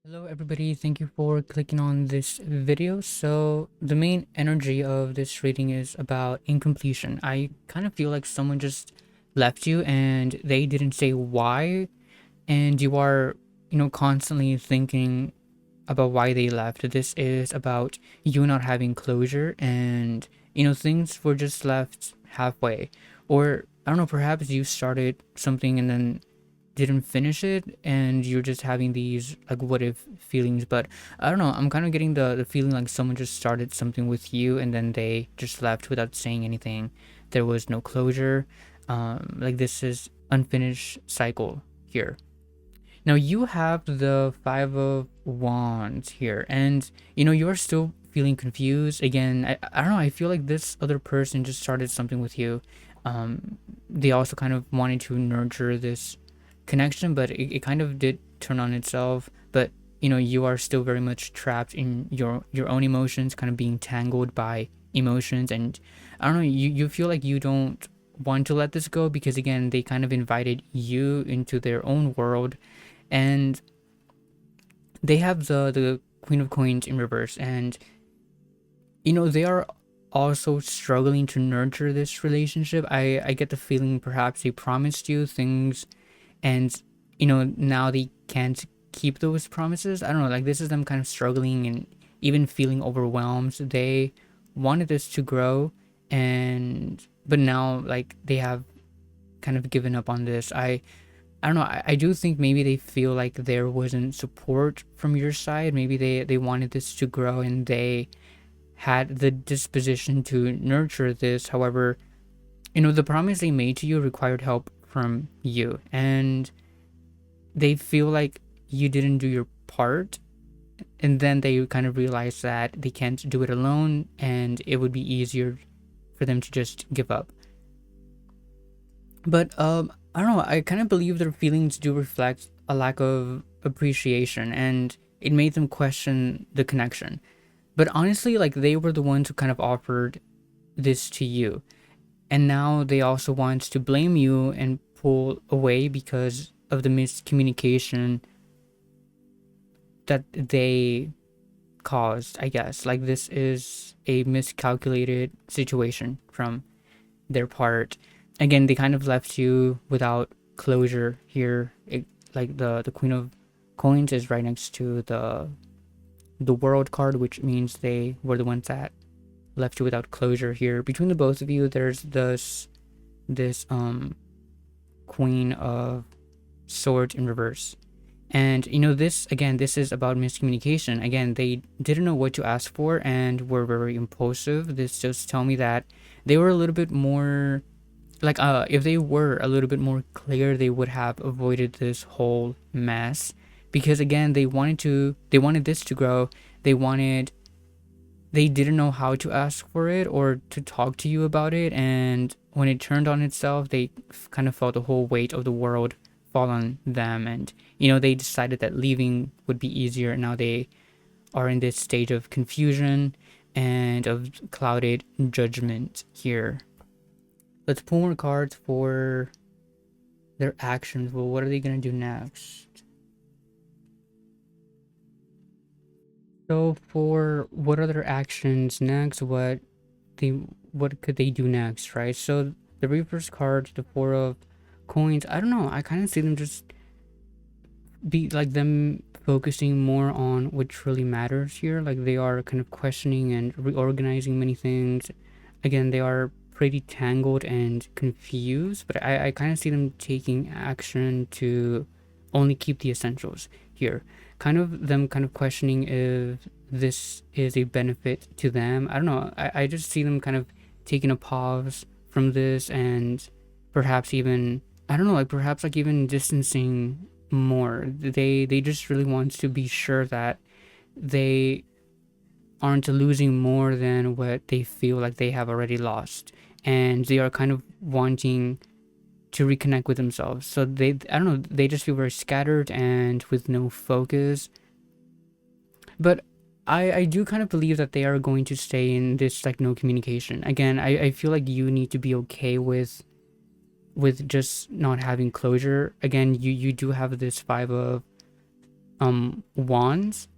Hello everybody, thank you for clicking on this video. So the main energy of this reading is about incompletion. I kind of feel like someone just left you and they didn't say why, and you are, constantly thinking about why they left. This is about you not having closure and, things were just left halfway. Or I don't know, perhaps you started something and then didn't finish it and you're just having these like what if feelings. But I don't know, I'm kind of getting the feeling like someone just started something with you and then they just left without saying anything. There was no closure. Like this is unfinished cycle here. Now you have the Five of Wands here, and you're still feeling confused. Again, I don't know, I feel like this other person just started something with you. They also kind of wanted to nurture this connection, but it kind of did turn on itself. But you are still very much trapped in your own emotions, kind of being tangled by emotions. And I don't know, you feel like you don't want to let this go because again they kind of invited you into their own world, and they have the Queen of Coins in reverse, and they are also struggling to nurture this relationship. I get the feeling perhaps they promised you things, and now they can't keep those promises. I don't know, like this is them kind of struggling and even feeling overwhelmed. They wanted this to grow, and but now like they have kind of given up on this. I don't know. I do think maybe they feel like there wasn't support from your side. Maybe they wanted this to grow and they had the disposition to nurture this. However, the promise they made to you required help from you, and they feel like you didn't do your part. And then they kind of realize that they can't do it alone, and it would be easier for them to just give up. But I don't know. I kind of believe their feelings do reflect a lack of appreciation, and it made them question the connection. But honestly, like they were the ones who kind of offered this to you, and now they also want to blame you and pull away because of the miscommunication that they caused. I guess like this is a miscalculated situation from their part. Again, they kind of left you without closure here. Like the Queen of Coins is right next to the World card, which means they were the ones that left you without closure here. Between the both of you, there's this Queen of Swords in reverse. And this again, this is about miscommunication. Again, they didn't know what to ask for and were very impulsive. This just tell me that they were a little bit more like if they were a little bit more clear, they would have avoided this whole mess. Because again, they wanted this to grow. They didn't know how to ask for it or to talk to you about it, and when it turned on itself, they kind of felt the whole weight of the world fall on them. And they decided that leaving would be easier. Now they are in this stage of confusion and of clouded judgment here. Let's pull more cards for their actions. Well, what are they gonna do next? So for what are their actions next? They what could they do next, right? So the reverse card, the Four of Coins. I don't know. I kind of see them just be like them focusing more on what truly matters here. Like they are kind of questioning and reorganizing many things. Again, they are pretty tangled and confused, but I kind of see them taking action to only keep the essentials here. Kind of them kind of questioning if this is a benefit to them. I don't know. I just see them kind of taking a pause from this and perhaps even, I don't know, like perhaps like even distancing more. They just really want to be sure that they aren't losing more than what they feel like they have already lost, and they are kind of wanting to reconnect with themselves. So I don't know, they just feel very scattered and with no focus. But I do kind of believe that they are going to stay in this like no communication. Again, I feel like you need to be okay with just not having closure. Again, you do have this Five of wands.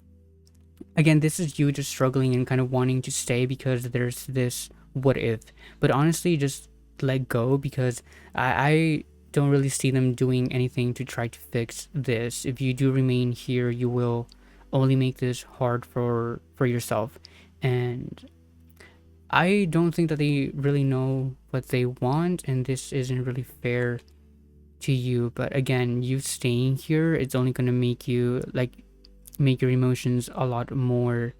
Again, this is you just struggling and kind of wanting to stay because there's this what if. But honestly, just let go, because I don't really see them doing anything to try to fix this. If you do remain here, you will only make this hard for yourself. And I don't think that they really know what they want, and this isn't really fair to you. But again, you staying here, it's only going to make you like make your emotions a lot more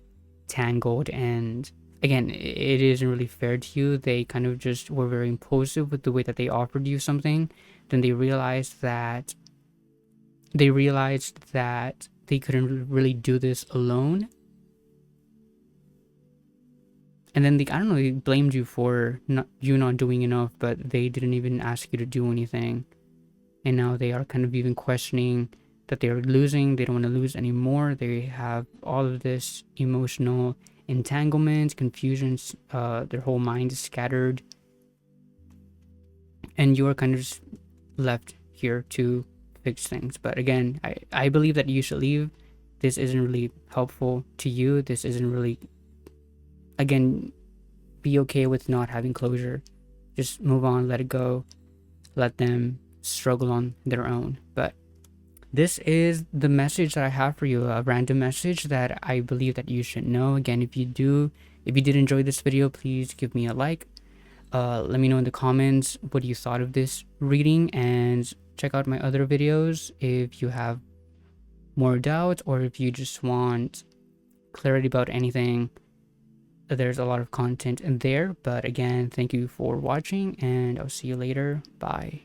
tangled. And again, it isn't really fair to you. They kind of just were very impulsive with the way that they offered you something. Then they realized that they couldn't really do this alone. And then I don't know, they blamed you for not doing enough, but they didn't even ask you to do anything. And now they are kind of even questioning that they're losing. They don't want to lose anymore. They have all of this emotional entanglement, confusions. Their whole mind is scattered, and you are kind of just left here to fix things. But again, I believe that you should leave. This isn't really helpful to you. This isn't really, again, be okay with not having closure. Just move on, let it go, let them struggle on their own. But this is the message that I have for you, a random message that I believe that you should know. Again, if you did enjoy this video, please give me a like. Let me know in the comments what you thought of this reading, and check out my other videos if you have more doubts, or if you just want clarity about anything. There's a lot of content in there. But again, thank you for watching, and I'll see you later. Bye.